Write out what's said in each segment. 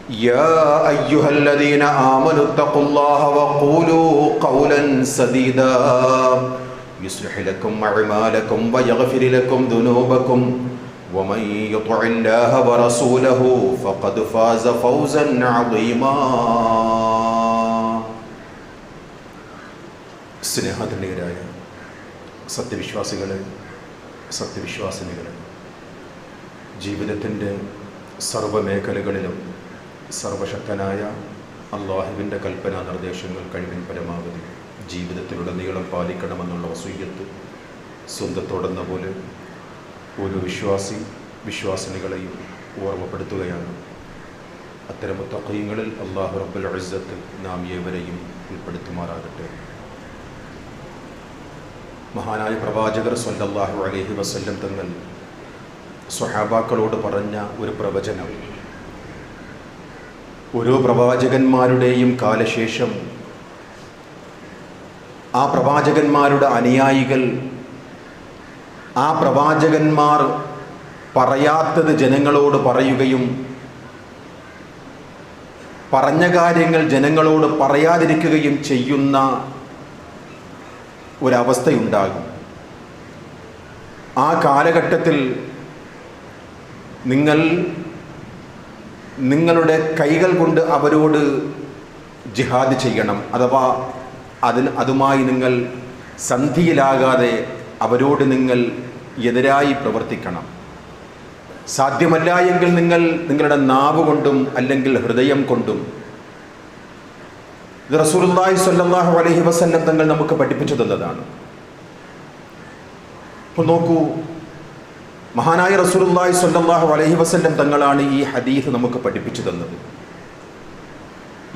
يا أيها الذين آمنوا اتقوا الله وقولوا قولا سديدا يصلح لكم أعمالكم ويغفر لكم ذنوبكم ومن يطع الله ورسوله فقد فاز فوزا عظيما. സ്നേഹധന്യരായ സത്യവിശ്വാസികളെ, സത്യവിശ്വാസിനികളെ, ജീവിതത്തിൻ്റെ സർവ്വമേഖലകളിലും സർവശക്തനായ അല്ലാഹുവിൻ്റെ കൽപ്പനാ നിർദ്ദേശങ്ങൾ കഴിവിൻ പരമാവധി ജീവിതത്തിലുടനീളം പാലിക്കണമെന്നുള്ള വസീയത്ത് സ്വന്തത്തോടെന്ന പോലെ ഓരോ വിശ്വാസിനികളെയും ഓർമ്മപ്പെടുത്തുകയാണ്. അത്തരം മുത്തഖീങ്ങളിൽ അല്ലാഹു റബ്ബുൽ ഇസ്സത്ത് നാം ഏവരെയും ഉൾപ്പെടുത്തുമാറാകട്ടെ. മഹാനായ പ്രവാചകർ സ്വല്ലല്ലാഹു അലൈഹി വസല്ലം തങ്ങൾ സ്വഹാബാക്കളോട് പറഞ്ഞ ഒരു പ്രവചനം, ഓരോ പ്രവാചകന്മാരുടെയും കാലശേഷം ആ പ്രവാചകന്മാരുടെ അനുയായികൾ ആ പ്രവാചകന്മാർ പറയാത്തത് ജനങ്ങളോട് പറയുകയും പറഞ്ഞ കാര്യങ്ങൾ ജനങ്ങളോട് പറയാതിരിക്കുകയും ചെയ്യുന്ന ഒരവസ്ഥയുണ്ടാകും. ആ കാലഘട്ടത്തിൽ നിങ്ങൾ നിങ്ങളുടെ കൈകൾ കൊണ്ട് അവരോട് ജിഹാദ് ചെയ്യണം, അഥവാ അതുമായി നിങ്ങൾ സന്ധിയിലാകാതെ അവരോട് നിങ്ങൾ എതിരായി പ്രവർത്തിക്കണം. സാധ്യമല്ല എങ്കിൽ നിങ്ങൾ നിങ്ങളുടെ നാവ് കൊണ്ടും അല്ലെങ്കിൽ ഹൃദയം കൊണ്ടും. ഇത് റസൂലുള്ളാഹി സ്വല്ലല്ലാഹു അലൈഹി വസല്ലം തങ്ങൾ നമുക്ക് പഠിപ്പിച്ചു തന്നതാണ്. അപ്പോൾ നോക്കൂ, മഹാനായ റസൂലുള്ളാഹി സ്വല്ലല്ലാഹു അലൈഹി വസല്ലം തങ്ങളാണ് ഈ ഹദീസ് നമുക്ക് പഠിപ്പിച്ചു തന്നത്.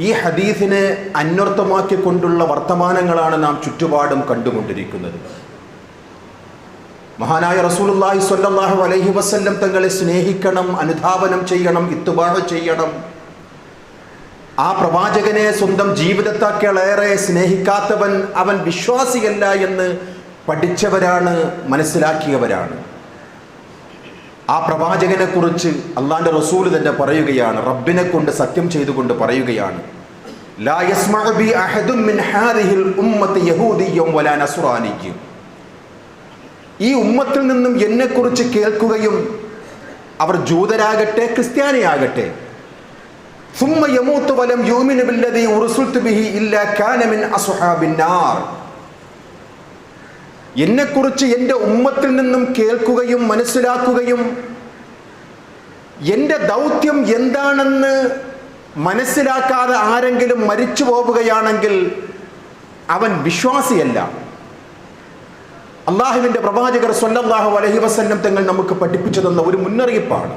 ഈ ഹദീസിനെ അന്വർത്ഥമാക്കിക്കൊണ്ടുള്ള വർത്തമാനങ്ങളാണ് നാം ചുറ്റുപാടും കണ്ടുകൊണ്ടിരിക്കുന്നത്. മഹാനായ റസൂലുള്ളാഹി സ്വല്ലല്ലാഹു അലൈഹി വസല്ലം തങ്ങളെ സ്നേഹിക്കണം, അനുധാവനം ചെയ്യണം, ഇത്ബാഅ് ചെയ്യണം. ആ പ്രവാചകനെ സ്വന്തം ജീവിതത്തേക്കാളേറെ സ്നേഹിക്കാത്തവൻ അവൻ വിശ്വാസിയല്ല എന്ന് പഠിച്ചവരാണ്, മനസ്സിലാക്കിയവരാണ്. ആ പ്രവാചകനെ കുറിച്ച് അള്ളാന്റെ റസൂൽ തന്നെ പറയുകയാണ്, റബ്ബിനെ കൊണ്ട് സത്യം ചെയ്തുകൊണ്ട് പറയുകയാണ്, ലാ യസ്മഉ ബി അഹദും മിൻ ഹാദിഹിൽ ഉമ്മത്തി യഹൂദിയ്യും വലാ നസ്റാനിയ്യും. ഈ ഉമ്മത്തിൽ നിന്നും എന്നെക്കുറിച്ച് കേൾക്കുകയും അവർ ജൂതരാകട്ടെ ക്രിസ്ത്യാനിയാകട്ടെ, സുമ്മ യമൂതു വലം യുമിനു ബില്ലദീ ഉർസിൽതു ബിഹി ഇല്ലാ കാന മിൻ അസ്ഹാബിൻ നാർ. എന്നെക്കുറിച്ച് എൻ്റെ ഉമ്മത്തിൽ നിന്നും കേൾക്കുകയും മനസ്സിലാക്കുകയും എൻ്റെ ദൗത്യം എന്താണെന്ന് മനസ്സിലാക്കാതെ ആരെങ്കിലും മരിച്ചു പോവുകയാണെങ്കിൽ അവൻ വിശ്വാസിയല്ല. അള്ളാഹുവിൻ്റെ പ്രവാചകർ സ്വല്ലല്ലാഹു അലൈഹി വസല്ലം തങ്ങൾ നമുക്ക് പഠിപ്പിച്ചു തന്ന ഒരു മുന്നറിയിപ്പാണ്.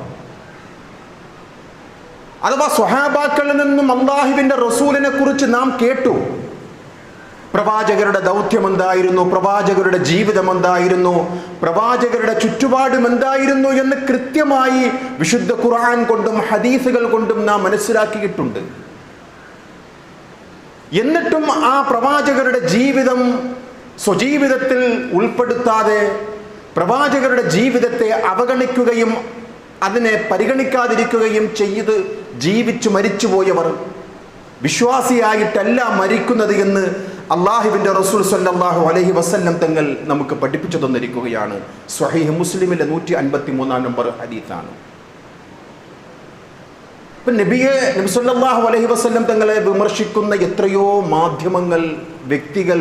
അഥവാ സ്വഹാബാക്കളിൽ നിന്നും അള്ളാഹുവിൻ്റെ റസൂലിനെ കുറിച്ച് നാം കേട്ടു. പ്രവാചകരുടെ ദൗത്യം എന്തായിരുന്നു, പ്രവാചകരുടെ ജീവിതം എന്തായിരുന്നു, പ്രവാചകരുടെ ചുറ്റുപാടും എന്തായിരുന്നു എന്ന് കൃത്യമായി വിശുദ്ധ ഖുർആൻ കൊണ്ടും ഹദീസുകൾ കൊണ്ടും നാം മനസ്സിലാക്കിയിട്ടുണ്ട്. എന്നിട്ടും ആ പ്രവാചകരുടെ ജീവിതം സ്വജീവിതത്തിൽ ഉൾപ്പെടുത്താതെ പ്രവാചകരുടെ ജീവിതത്തെ അവഗണിക്കുകയും അതിനെ പരിഗണിക്കാതിരിക്കുകയും ചെയ്ത് ജീവിച്ചു മരിച്ചുപോയവർ വിശ്വാസിയായിട്ടല്ല മരിക്കുന്നത് എന്ന് അള്ളാഹുവിൻ്റെ റസൂൽ സ്വല്ലല്ലാഹു അലൈഹി വസല്ലം തങ്ങൾ നമുക്ക് പഠിപ്പിച്ചു തന്നിരിക്കുകയാണ്. സ്വഹീഹ് മുസ്ലിമിലെ 153 നമ്പർ ഹദീസാണ്. ഇപ്പം നബി സല്ലല്ലാഹു അലൈഹി വസല്ലം തങ്ങളെ വിമർശിക്കുന്ന എത്രയോ മാധ്യമങ്ങൾ, വ്യക്തികൾ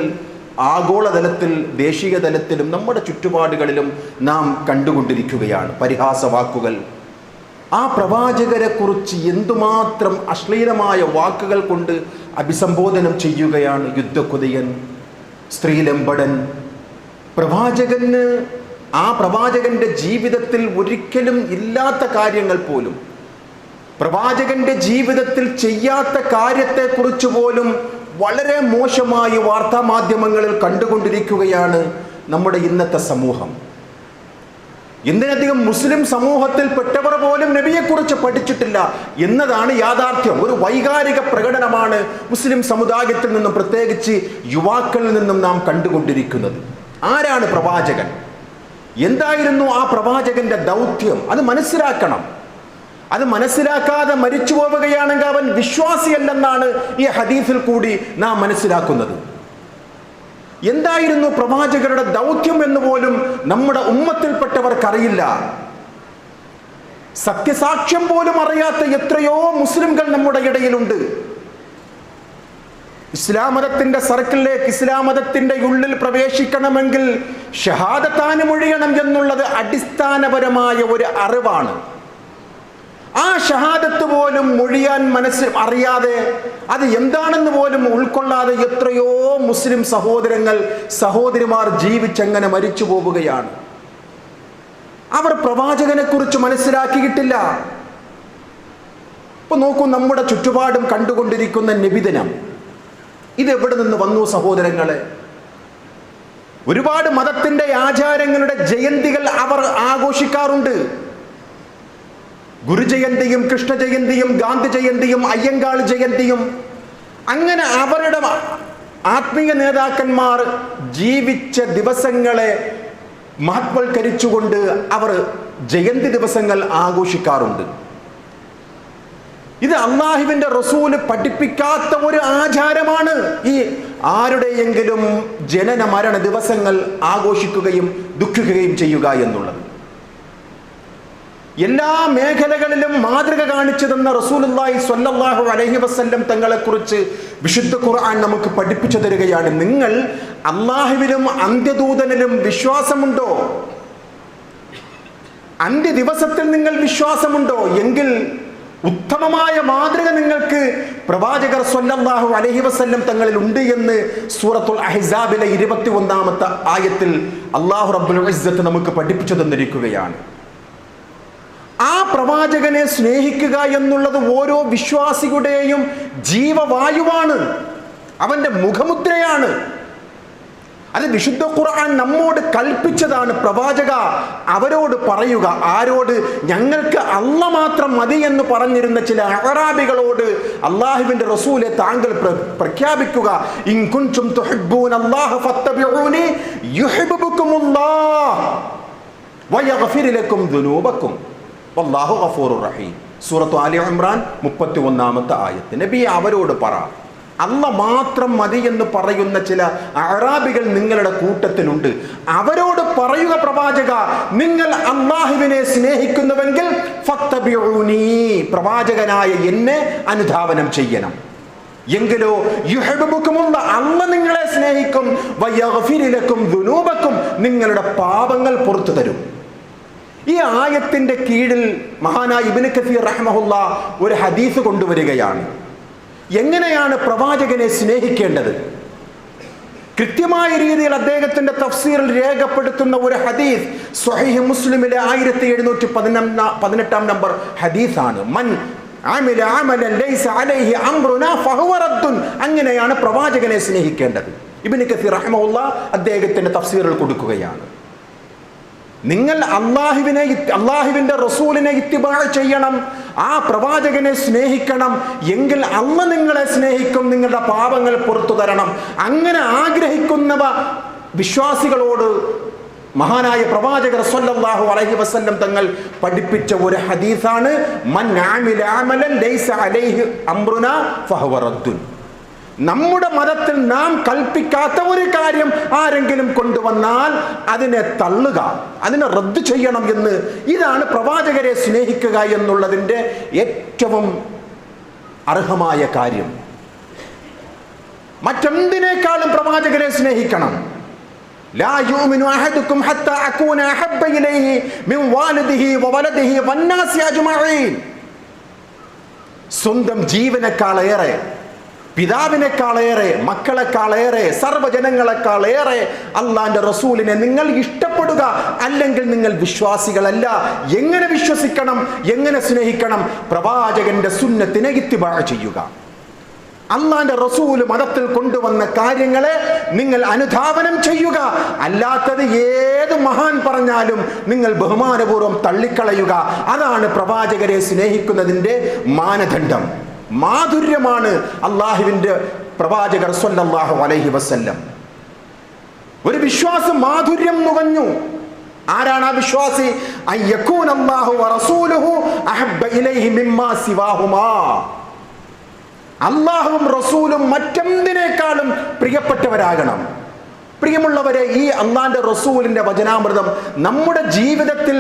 ആഗോളതലത്തിൽ ദേശീയ തലത്തിലും നമ്മുടെ ചുറ്റുപാടുകളിലും നാം കണ്ടുകൊണ്ടിരിക്കുകയാണ്. പരിഹാസവാക്കുകൾ, ആ പ്രവാചകരെ കുറിച്ച് എന്തുമാത്രം അശ്ലീലമായ വാക്കുകൾ കൊണ്ട് അഭിസംബോധനം ചെയ്യുകയാണ്. യുദ്ധക്കുതയൻ, സ്ത്രീലമ്പടൻ. പ്രവാചകന് ആ പ്രവാചകന്റെ ജീവിതത്തിൽ ഒരിക്കലും ഇല്ലാത്ത കാര്യങ്ങൾ പോലും, പ്രവാചകന്റെ ജീവിതത്തിൽ ചെയ്യാത്ത കാര്യത്തെക്കുറിച്ച് പോലും വളരെ മോശമായി വാർത്താമാധ്യമങ്ങളിൽ കണ്ടുകൊണ്ടിരിക്കുകയാണ് നമ്മുടെ ഇന്നത്തെ സമൂഹം. എന്തിനധികം മുസ്ലിം സമൂഹത്തിൽപ്പെട്ടവർ പോലും നബിയെക്കുറിച്ച് പഠിച്ചിട്ടില്ല എന്നതാണ് യാഥാർത്ഥ്യം. ഒരു വൈകാരിക പ്രകടനമാണ് മുസ്ലിം സമുദായത്തിൽ നിന്നും, പ്രത്യേകിച്ച് യുവാക്കളിൽ നിന്നും നാം കണ്ടുകൊണ്ടിരിക്കുന്നത്. ആരാണ് പ്രവാചകൻ? എന്തായിരുന്നു ആ പ്രവാചകന്റെ ദൗത്യം? അത് മനസ്സിലാക്കണം. അത് മനസ്സിലാക്കാതെ മരിച്ചു പോവുകയാണെങ്കിൽ അവൻ വിശ്വാസിയല്ലെന്നാണ് ഈ ഹദീസിൽ കൂടി നാം മനസ്സിലാക്കുന്നത്. എന്തായിരുന്നു പ്രവാചകരുടെ ദൗത്യം എന്ന് പോലും നമ്മുടെ ഉമ്മത്തിൽപ്പെട്ടവർക്കറിയില്ല. സത്യസാക്ഷ്യം പോലും അറിയാത്ത എത്രയോ മുസ്ലിംകൾ നമ്മുടെ ഇടയിലുണ്ട്. ഇസ്ലാം മതത്തിന്റെ സർക്കിളിലേക്ക്, ഇസ്ലാം മതത്തിന്റെ ഉള്ളിൽ പ്രവേശിക്കണമെങ്കിൽ ഷഹാദത്താന് മൊഴിയണം എന്നുള്ളത് അടിസ്ഥാനപരമായ ഒരു അറിവാണ്. ആ ഷഹാദത്ത് പോലും മൊഴിയാൻ അറിയാതെ, അത് എന്താണെന്ന് പോലും ഉൾക്കൊള്ളാതെ എത്രയോ മുസ്ലിം സഹോദരിമാർ ജീവിച്ചെങ്ങനെ മരിച്ചു പോവുകയാണ്. അവർ പ്രവാചകനെ കുറിച്ച് മനസ്സിലാക്കിയിട്ടില്ല. ഇപ്പൊ നോക്കൂ, നമ്മുടെ ചുറ്റുപാടും കണ്ടുകൊണ്ടിരിക്കുന്ന നബിദിനം, ഇതെവിടെ നിന്ന് വന്നു സഹോദരങ്ങളെ? ഒരുപാട് മതത്തിന്റെ ആചാരങ്ങളുടെ ജയന്തികൾ അവർ ആഘോഷിക്കാറുണ്ട്. ഗുരുജയന്തിയും കൃഷ്ണജയന്തിയും ഗാന്ധി ജയന്തിയും അയ്യങ്കാൾ ജയന്തിയും, അങ്ങനെ അവരുടെ ആത്മീയ നേതാക്കന്മാർ ജീവിച്ച ദിവസങ്ങളെ മഹത്വൽക്കരിച്ചുകൊണ്ട് അവർ ജയന്തി ദിവസങ്ങൾ ആഘോഷിക്കാറുണ്ട്. ഇത് അള്ളാഹുവിന്റെ റസൂല് പഠിപ്പിക്കാത്ത ഒരു ആചാരമാണ് ഈ ആരുടെയെങ്കിലും ജനന മരണ ദിവസങ്ങൾ ആഘോഷിക്കുകയും ദുഃഖിക്കുകയും ചെയ്യുക എന്നുള്ളത്. എല്ലാ മേഖലകളിലും മാതൃക കാണിച്ചു തന്ന റസൂലുള്ളാഹി സ്വല്ലല്ലാഹു അലൈഹി വസല്ലം തങ്ങളെക്കുറിച്ച് വിശുദ്ധ ഖുർആൻ നമുക്ക് പഠിപ്പിച്ചു തരികയാണ്. നിങ്ങൾ അള്ളാഹുവിലും അന്ത്യദൂതനിലും വിശ്വാസമുണ്ടോ? അന്ത്യ ദിവസത്തിൽ നിങ്ങൾ വിശ്വാസമുണ്ടോ? എങ്കിൽ ഉത്തമമായ മാതൃക നിങ്ങൾക്ക് പ്രവാചകർ സ്വല്ലല്ലാഹു അലൈഹി വസല്ലം തങ്ങളിൽ ഉണ്ട് എന്ന് സൂറത്തുൽ അഹ്സാബിലെ 21-ാമത്തെ ആയത്തിൽ അല്ലാഹു റബ്ബുൽ ഇസ്സത്ത് നമുക്ക് പഠിപ്പിച്ചു തന്നിരിക്കുകയാണ്. ആ പ്രവാചകനെ സ്നേഹിക്കുക എന്നുള്ളത് ഓരോ വിശ്വാസിയുടെയും ജീവവായുവാണ്, അവന്റെ മുഖമുദ്രയാണ്. അത് വിശുദ്ധ ഖുർആൻ നമ്മോട് കൽപ്പിച്ചതാണ്. പ്രവാചക അവരോട് പറയുക. ആരോട്? ഞങ്ങൾക്ക് അല്ല മാത്രം മതി എന്ന് പറഞ്ഞിരുന്ന ചില അഅറാബികളോട് അല്ലാഹുവിന്റെ റസൂലെ താങ്കൾ പ്രഖ്യാപിക്കുക, ഇൻ കുൻതും തുഹിബ്ബൂനല്ലാഹ ഫത്തബിഊനി യുഹിബ്ബുകുമുല്ലാഹ് വയഗ്ഫിർ ലക്കും ദുനൂബക്കും വല്ലാഹു ഗഫൂറുർ റഹീം. സൂറത്ത് ആലി ഇംറാൻ 31-ാമത്തെ ആയത്ത്. നബി അവരോട് പറ, അല്ല മാത്രം മതി എന്ന് പറയുന്ന ചില അഅറാബികൾ നിങ്ങളുടെ കൂട്ടത്തിലുണ്ട്. അവരോട് പറയുക പ്രവാചക, നിങ്ങൾ അല്ലാഹുവിനെ സ്നേഹിക്കുന്നുവെങ്കിൽ ഫത്തബിഊനി, പ്രവാചകനായ എന്നെ അനുധാവനം ചെയ്യണം. എങ്കിലോ യുഹിബ്ബുകുമുള്ള, അല്ല നിങ്ങളെ സ്നേഹിക്കും, വയഗ്ഫിർ ലക്കും ദുനൂബക്കും, നിങ്ങളുടെ പാപങ്ങൾ പുറത്തു തരും. ഈ ആയത്തിന്റെ കീഴിൽ മഹാനായ ഇബ്നു കസീർ റഹ്മഹുല്ലാ ഒരു ഹദീസ് കൊണ്ടുവരികയാണ്. എങ്ങനെയാണ് പ്രവാചകനെ സ്നേഹിക്കേണ്ടത്? കൃത്യമായ രീതിയിൽ അദ്ദേഹത്തിന്റെ തഫ്സീറിൽ രേഖപ്പെടുത്തുന്ന ഒരു ഹദീസ് സ്വഹീഹ് മുസ്ലിമിലെ 1718 നമ്പർ ഹദീസാണ്. മൻ അമില അമലൻ ലൈസ അലൈഹി അംറുനാ ഫഹുവ റദ്ദുൻ. അങ്ങനെയാണ് പ്രവാചകനെ സ്നേഹിക്കേണ്ടത്. ഇബ്നു കസീർ റഹ്മഹുല്ലാ അദ്ദേഹത്തിന്റെ തഫ്സീറിൽ കൊടുക്കുകയാണ്. നിങ്ങൾ അള്ളാഹുവിന്റെ റസൂലിനെ ഇത്തിബാ ചെയ്യണം, ആ പ്രവാചകനെ സ്നേഹിക്കണം. എങ്കിൽ അല്ല നിങ്ങളെ സ്നേഹിക്കും, നിങ്ങളുടെ പാപങ്ങൾ പുറത്തു തരണം. അങ്ങനെ ആഗ്രഹിക്കുന്നവ വിശ്വാസികളോട് മഹാനായ പ്രവാചകർ സ്വല്ലല്ലാഹു അലൈഹി വസല്ലം തങ്ങൾ പഠിപ്പിച്ച ഒരു ഹദീസാണ് മൻ അമില അമലൻ ലൈസ അലൈഹി അംറുനാ ഫഹുവ റദ്ദുൻ. നമ്മുടെ മതത്തിൽ നാം കൽപ്പിക്കാത്ത ഒരു കാര്യം ആരെങ്കിലും കൊണ്ടുവന്നാൽ അതിനെ തള്ളുക, അതിനെ റദ്ദ് ചെയ്യണം എന്ന്. ഇതാണ് പ്രവാചകരെ സ്നേഹിക്കുക എന്നുള്ളതിൻ്റെ ഏറ്റവും അർഹമായ കാര്യം. മറ്റെന്തിനേക്കാളും പ്രവാചകരെ സ്നേഹിക്കണം. ലാ യുമിനു അഹദുക്കും ഹത്താ അകൂന അഹബ്ബ ഇലൈഹി മിൻ വാലിദിഹി വവലദിഹി വന്നാസി അജ്മഈൻ. സ്വന്തം ജീവനേക്കാളേറെ, പിതാവിനേക്കാളേറെ, മക്കളെക്കാളേറെ, സർവ്വജനങ്ങളെക്കാളേറെ അള്ളാന്റെ റസൂലിനെ നിങ്ങൾ ഇഷ്ടപ്പെടുക, അല്ലെങ്കിൽ നിങ്ങൾ വിശ്വാസികളല്ല. എങ്ങനെ വിശ്വസിക്കണം, എങ്ങനെ സ്നേഹിക്കണം? പ്രവാചകന്റെ സുന്നത്തിനെ ഇത്തിബാ ചെയ്യുക. അള്ളാന്റെ റസൂല് മതത്തിൽ കൊണ്ടുവന്ന കാര്യങ്ങളെ നിങ്ങൾ അനുധാവനം ചെയ്യുക. അല്ലാത്തത് ഏത് മഹാൻ പറഞ്ഞാലും നിങ്ങൾ ബഹുമാനപൂർവ്വം തള്ളിക്കളയുക. അതാണ് പ്രവാചകരെ സ്നേഹിക്കുന്നതിൻ്റെ മാനദണ്ഡം. മാധുര്യമാണ് അള്ളാഹുവിന്റെ പ്രവാചകർ സ്വല്ലല്ലാഹു അലൈഹി വസല്ലം. ഒരു വിശ്വാസം മാധുര്യം നുകഞ്ഞു, ആരാണ് ആ വിശ്വാസി? അയ്യകൂനല്ലാഹു വറസൂലുഹു അഹബ്ബ ഇലൈഹി മിമ്മാ സിവാഹുമാ. അല്ലാഹുവും റസൂലും മറ്റെന്തിനേക്കാളും പ്രിയപ്പെട്ടവരാകണം. പ്രിയമുള്ളവരെ, ഈ അല്ലാഹുവിന്റെ റസൂലിന്റെ വചനാമൃതം നമ്മുടെ ജീവിതത്തിൽ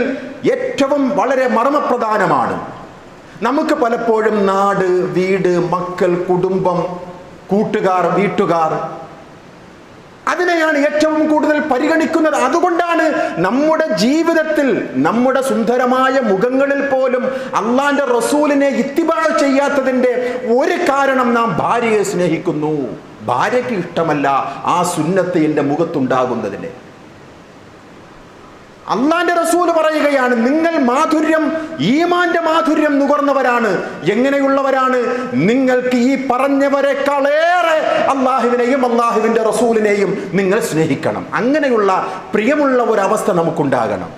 ഏറ്റവും വളരെ മർമ്മപ്രധാനമാണ്. നമുക്ക് പലപ്പോഴും നാട്, വീട്, മക്കൾ, കുടുംബം, കൂട്ടുകാർ, വീട്ടുകാർ, അതിനെയാണ് ഏറ്റവും കൂടുതൽ പരിഗണിക്കുന്നത്. അതുകൊണ്ടാണ് നമ്മുടെ ജീവിതത്തിൽ നമ്മുടെ സുന്ദരമായ മുഖങ്ങളിൽ പോലും അല്ലാഹുവിന്റെ റസൂലിനെ ഇത്തിബാ ചെയ്യാത്തതിന്റെ ഒരു കാരണം നാം ഭാര്യയെ സ്നേഹിക്കുന്നു. ഭാര്യയ്ക്ക് ഇഷ്ടമല്ല ആ സുന്നത്ത് എൻ്റെ മുഖത്തുണ്ടാകുന്നതിന്. അല്ലാഹുവിന്റെ റസൂൽ പറയുകയാണ്, നിങ്ങൾ മാധുര്യം, ഈമാന്റെ മാധുര്യം നുകർന്നവരാണ്. എങ്ങനെയുള്ളവരാണ്? നിങ്ങൾക്ക് ഈ പറഞ്ഞവരെക്കാളേറെ അള്ളാഹുവിനെയും അള്ളാഹുവിന്റെ റസൂലിനെയും നിങ്ങൾ സ്നേഹിക്കണം. അങ്ങനെയുള്ള പ്രിയമുള്ള ഒരു അവസ്ഥ നമുക്കുണ്ടാകണം.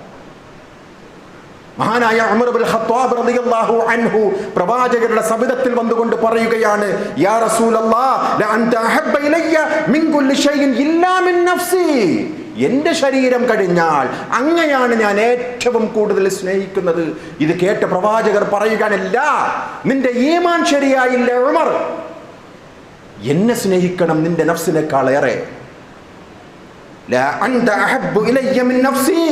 മഹാനായ ഉമർ ഇബ്നുൽ ഖത്താബ് റളിയല്ലാഹു അൻഹു പ്രവാചകരുടെ സവിധത്തിൽ വന്നുകൊണ്ട് പറയുകയാണ്, യാ റസൂലല്ലാഹ് ല അൻത അഹബ്ബ ഇലയ്യ മിൻ കുല്ലി ഷൈഇൻ ഇല്ലാ മിൻ നഫ്സി. എൻ്റെ ശരീരം കഴിഞ്ഞാൽ അങ്ങയാണ് ഞാൻ ഏറ്റവും കൂടുതൽ സ്നേഹിക്കുന്നത്. ഇത് കേട്ട പ്രവാചകർ പറയുകയല്ല, നിന്റെ ഈമാൻ ശരിയായില്ല ഉമർ, എന്നെ സ്നേഹിക്കണം നിന്റെ നഫ്സിനേക്കാളേറെ. ലാ അൻത അഹബ്ബു ഇലയ്യ മിൻ നഫ്സി,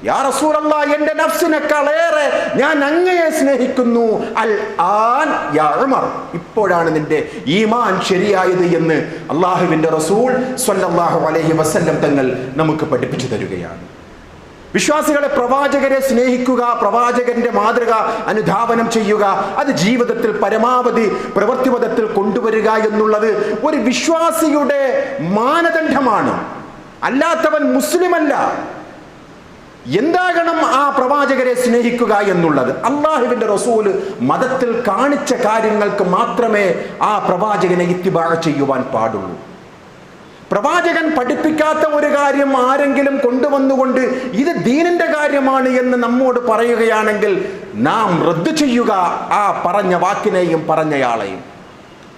യാ റസൂലല്ലാഹ് എൻ്റെ നഫ്സിനേക്കാളേറെ ഞാൻ അങ്ങയെ സ്നേഹിക്കുന്നു. അൽ ആൻ യാ ഉമർ, ഇപ്പോഴാണ് നിന്റെ ഈമാൻ ശരിയായത് എന്ന് അല്ലാഹുവിൻ്റെ റസൂൽ സ്വല്ലല്ലാഹു അലൈഹി വസല്ലം തങ്ങൾ നമുക്ക് പഠിപ്പിച്ചു തരികയാണ്. വിശ്വാസികളെ, പ്രവാചകരെ സ്നേഹിക്കുക, പ്രവാചകന്റെ മാതൃക അനുധാവനം ചെയ്യുക, അത് ജീവിതത്തിൽ പരമാവധി പ്രവൃത്തിപഥത്തിൽ കൊണ്ടുവരിക എന്നുള്ളത് ഒരു വിശ്വാസിയുടെ മാനദണ്ഡമാണ്. അല്ലാത്തവൻ മുസ്ലിമല്ല. എന്താകണം ആ പ്രവാചകരെ സ്നേഹിക്കുക എന്നുള്ളത്? അല്ലാഹുവിന്റെ റസൂല് മതത്തിൽ കാണിച്ച കാര്യങ്ങൾക്ക് മാത്രമേ ആ പ്രവാചകനെ ഇത്തിബാ ചെയ്യുവാൻ പാടുള്ളൂ. പ്രവാചകൻ പഠിപ്പിക്കാത്ത ഒരു കാര്യം ആരെങ്കിലും കൊണ്ടുവന്നുകൊണ്ട് ഇത് ദീനിന്റെ കാര്യമാണ് എന്ന് നമ്മോട് പറയുകയാണെങ്കിൽ നാം റദ്ദ് ചെയ്യുക ആ പറഞ്ഞ വാക്കിനെയും പറഞ്ഞയാളെയും.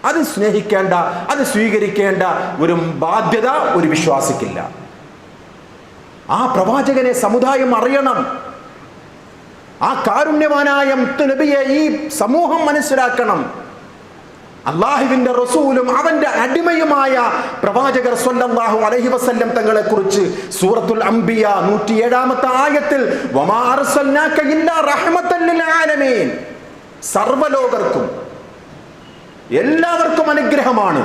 അത് സ്നേഹിക്കേണ്ട, അത് സ്വീകരിക്കേണ്ട ഒരു ബാധ്യത ഒരു വിശ്വാസിക്കില്ല. ആ പ്രവാചകനെ സമുദായം അറിയണം. ആ കാരുണ്യവാനായ മുത്തുനബിയെ ഈ സമൂഹം മനസ്സിലാക്കണം. അല്ലാഹുവിന്റെ റസൂലും അവന്റെ അടിമയുമായ പ്രവാചകർ സ്വല്ലല്ലാഹു അലൈഹി വസല്ലം തങ്ങളെ കുറിച്ച് സൂറത്തുൽ അംബിയ 107-ാമത്തെ ആയത്തിൽ വമാ അർസൽനാക ഇല്ലാ റഹ്മത്തൻ ലിൽ ആലമീൻ, സർവ്വലോകർക്കും എല്ലാവർക്കും അനുഗ്രഹമാണ്.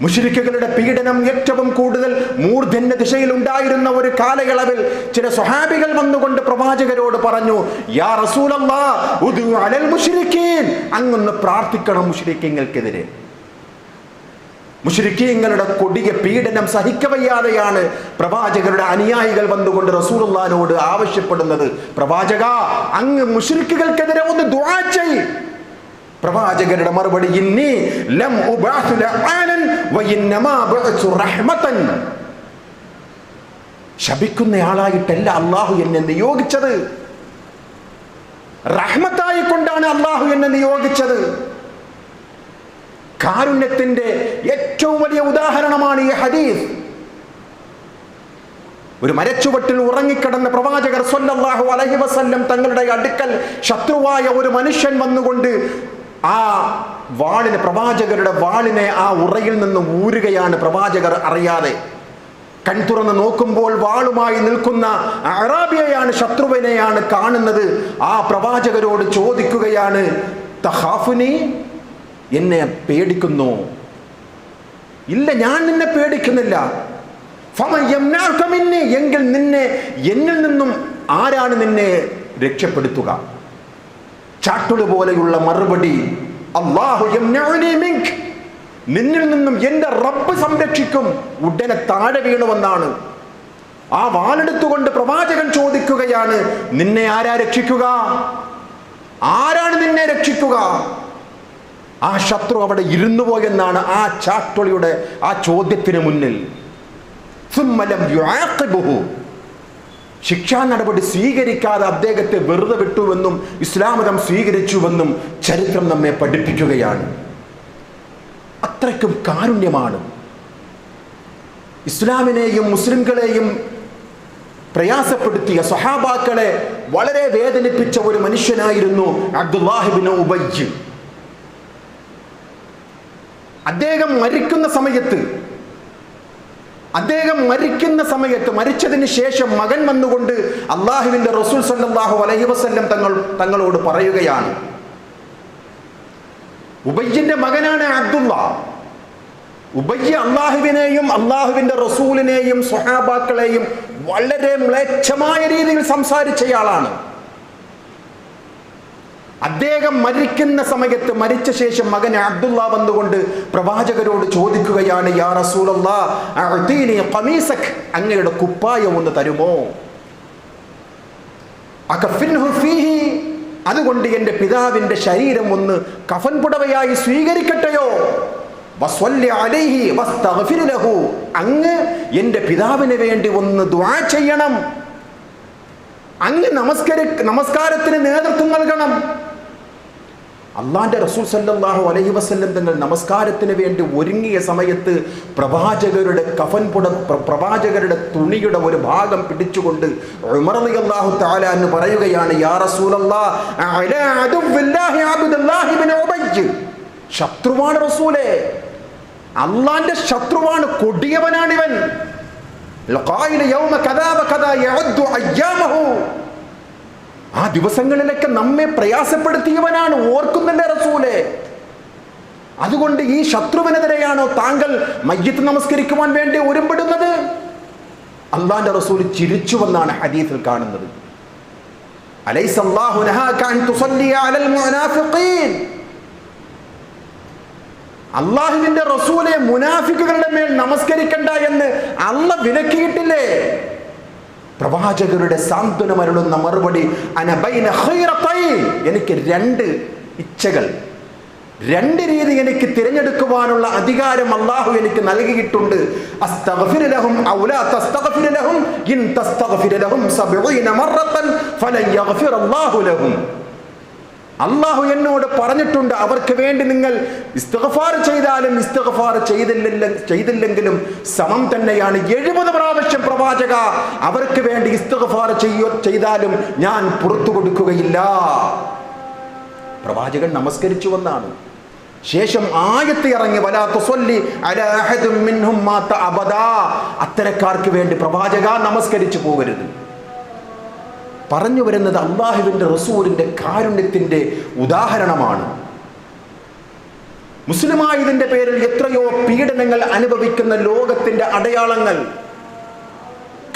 മുശ്രിക്കുകളുടെ പീഡനം ഏറ്റവും കൂടുതൽ മൂർധന്യ ദിശയിൽ ഉണ്ടായിരുന്ന ഒരു കാലയളവിൽ ചില സ്വഹാബികൾ വന്നുകൊണ്ട് പ്രവാചകരോട് പറഞ്ഞു, യാ റസൂലല്ലാഹ് ഉദു അലൽ മുശ്രിക്കീൻ, അങ്ങൊന്ന് പ്രാർത്ഥിക്കണം മുശ്രിക്കീങ്ങൾക്കെതിരെ. മുശ്രിക്കീങ്ങളുടെ കൊടിയ പീഡനം സഹിക്കവയ്യാതെയാണ് പ്രവാചകരുടെ അനുയായികൾ വന്നുകൊണ്ട് റസൂലുള്ളാഹിനോട് ആവശ്യപ്പെടുന്നത്, പ്രവാചക അങ്ങ് മുശ്രിക്കുകൾക്കെതിരെ ഒന്ന് ദുആ ചെയ്യ്. പ്രവാചകരുടെ മറുപടി, ഇന്നി ലം ഉബഅസ് ലഅാനൻ വഇന്നമാ ബഅസു റഹ്മതൻ, ശപിക്കുന്നയാളായിട്ടല്ല അല്ലാഹു എന്നെ നിയോഗിച്ചത്, റഹ്മത്തായി കൊണ്ടാണ് അല്ലാഹു എന്നെ നിയോഗിച്ചത്. കാരുണ്യത്തിന്റെ ഏറ്റവും വലിയ ഉദാഹരണമാണ് ഈ ഹദീസ്. ഒരു മരച്ചുവട്ടിൽ ഉറങ്ങിക്കിടന്ന പ്രവാചകർ സ്വല്ലല്ലാഹു അലൈഹി വസല്ലം തങ്ങളുടെ അടുക്കൽ ശത്രുവായ ഒരു മനുഷ്യൻ വന്നുകൊണ്ട് ആ വാളിനെ, പ്രവാചകരുടെ വാളിനെ ആ ഉറയിൽ നിന്ന് ഊരുകയാണ്. പ്രവാചകർ അറിയാതെ കൺ തുറന്ന് നോക്കുമ്പോൾ വാളുമായി നിൽക്കുന്ന അറാബിയെയാണ്, ശത്രുവിനെയാണ് കാണുന്നത്. ആ പ്രവാചകരോട് ചോദിക്കുകയാണ്, തഖാഫുനി, എന്നെ പേടിക്കുന്നു? ഇല്ല, ഞാൻ നിന്നെ പേടിക്കുന്നില്ല. എങ്കിൽ നിന്നെ എന്നിൽ നിന്നും ആരാണ് നിന്നെ രക്ഷപ്പെടുത്തുക? ചാട്ടുളി പോലെയുള്ള മറുപടി, അല്ലാഹു യംനഉനി മിൻക്, നിന്നിൽ നിന്നും എൻ്റെ റബ്ബ് സംരക്ഷിക്കും. ഉടനെ താഴെ വീണുവെന്നാണ്. ആ വാളെടുത്തുകൊണ്ട് പ്രവാചകൻ ചോദിക്കുകയാണ്, നിന്നെ ആരാ രക്ഷിക്കുക? ആരാണ് നിന്നെ രക്ഷിക്കുക? ആ ശത്രു അവിടെ ഇരുന്നു പോയെന്നാണ് ആ ചാട്ടുളിയുടെ ആ ചോദ്യത്തിന് മുന്നിൽ. ശിക്ഷാ നടപടി സ്വീകരിക്കാതെ അദ്ദേഹത്തെ വെറുതെ വിട്ടുവെന്നും ഇസ്ലാം മതം സ്വീകരിച്ചുവെന്നും ചരിത്രം നമ്മെ പഠിപ്പിക്കുകയാണ്. അത്രയ്ക്കും കാരുണ്യമാണ്. ഇസ്ലാമിനെയും മുസ്ലിംകളെയും പ്രയാസപ്പെടുത്തിയ സ്വഹാബാക്കളെ വളരെ വേദനിപ്പിച്ച ഒരു മനുഷ്യനായിരുന്നു അബ്ദുല്ലാഹ് ഇബ്നു ഉബയ്യ്. അദ്ദേഹം മരിക്കുന്ന സമയത്ത് മരിച്ചതിന് ശേഷം മകൻ വന്നുകൊണ്ട് അള്ളാഹുവിന്റെ റസൂൽ സല്ലല്ലാഹു അലൈഹി വസല്ലം തങ്ങളോട് പറയുകയാണ്, ഉബയ്യിന്റെ മകനാണ് അബ്ദുള്ള. ഉബയ്യ് അള്ളാഹുവിനെയും അള്ളാഹുവിന്റെ റസൂലിനെയും സ്വഹാബാക്കളെയും വളരെ മ്ലേച്ഛമായ രീതിയിൽ സംസാരിച്ചയാളാണ്. അദ്ദേഹം മരിക്കുന്ന സമയത്ത്, മരിച്ച ശേഷം മകൻ അബ്ദുള്ള വന്നുകൊണ്ട് പ്രവാചകരോട് ചോദിക്കുകയാണ്, യാ റസൂലല്ലാഹ് അഅ്തീനി ഖമീസക്, അങ്ങയുടെ കുപ്പായം ഒന്ന് തരുമോ? അകഫിൻഹു ഫീഹി, അതുകൊണ്ട് എൻ്റെ പിതാവിൻ്റെ ശരീരം ഒന്ന് കഫൻ പുടവയായി സ്വീകരിക്കട്ടെയോ? വസ്വല്ലി അലൈഹി വസ്തഗ്ഫിർ ലഹു, അങ്ങ് എൻ്റെ പിതാവിന് വേണ്ടി ഒന്ന് ദുആ ചെയ്യണം, അങ്ങ് നമസ്കാരത്തിന് നേതൃത്വം നൽകണം. അള്ളാന്റെ റസൂൽ സല്ലല്ലാഹു അലൈഹി വസല്ലം തങ്ങൾ നമസ്കാരത്തിന് വേണ്ടി ഒരുങ്ങിയ സമയത്ത് പ്രവാചകരുടെ തുണിയുടെ ഒരു ഭാഗം പിടിച്ചുകൊണ്ട് ഉമർ റളിയല്ലാഹു തആല എന്ന് പറയുകയാണ്, യാ റസൂലല്ലാഹ് അലാ അദുവില്ലാഹി അബ്ദുല്ലാഹി ഇബ്നു ഉബയ്യ്, ശത്രുവാണ് റസൂലേ, അള്ളാന്റെ ശത്രുവാണ്, കൊടിയവനാണിവൻ. ആ ദിവസങ്ങളിലൊക്കെ നമ്മെ പ്രയാസപ്പെടുത്തിയവനാണ്, ഓർക്കുന്നില്ലേ റസൂലേ? അതുകൊണ്ട് ഈ ശത്രുവിനെതിരെയാണോ താങ്കൾ മയ്യിത്ത് നമസ്കരിക്കുവാൻ വേണ്ടി ഒരുമ്പെടുന്നത്? അള്ളാന്റെ റസൂൽ ചിരിച്ചുവെന്നാണ് ഹദീസിൽ കാണുന്നത്. അലൈസല്ലാഹു നഹാക അൻ തുസല്ലി അലൽ മുനാഫിഖീൻ, അള്ളാഹുവിന്റെ റസൂലെ മുനാഫിക്കുകളുടെ മേൽ നമസ്കരിക്കണ്ട എന്ന് അള്ളാഹ് വിലക്കിയിട്ടില്ലേ? പ്രവാചകരുടെ സാന്ത്വനമരുളുന്ന മറുപടി, അനബൈന ഖൈറതൈൻ, എനിക്ക് രണ്ട് ഇച്ഛകൾ, രണ്ട് രീതി എനിക്ക് തിരഞ്ഞെടുക്കുവാനുള്ള അധികാരം അള്ളാഹു എനിക്ക് നൽകിയിട്ടുണ്ട്. അസ്തഗ്ഫിർ ലഹും ഔ ലാ തസ്തഗ്ഫിർ ലഹും ഇൻ തസ്തഗ്ഫിർ ലഹും 70 മറത്തൻ ഫലൻ യഗ്ഫിർ അല്ലാഹു ലഹും. അള്ളാഹു എന്നോട് പറഞ്ഞിട്ടുണ്ട്, അവർക്ക് വേണ്ടി നിങ്ങൾ ഇസ്തിഗ്ഫാർ ചെയ്താലും ഇസ്തിഗ്ഫാർ ചെയ്തില്ലെങ്കിലും സമം തന്നെയാണ്. 70 പ്രാവശ്യം പ്രവാചക അവർക്ക് വേണ്ടി ഇസ്തിഗ്ഫാർ ചെയ്താലും ഞാൻ പുറത്തു കൊടുക്കുകയില്ല. പ്രവാചകൻ നമസ്കരിച്ചു വന്നാണ്. ശേഷം ആയത്ത് ഇറങ്ങി, വലാ തുസല്ലി അലാ അഹദിൻ മിൻഹും മാത അബദാ, അത്തരക്കാർക്ക് വേണ്ടി പ്രവാചക നമസ്കരിച്ചു പോകരുത്. പറഞ്ഞു വരുന്നത് അള്ളാഹുവിന്റെ റസൂലിന്റെ കാരുണ്യത്തിന്റെ ഉദാഹരണമാണ്. മുസ്ലിമായതിന്റെ പേരിൽ എത്രയോ പീഡനങ്ങൾ അനുഭവിക്കുന്ന ലോകത്തിന്റെ അടയാളങ്ങൾ.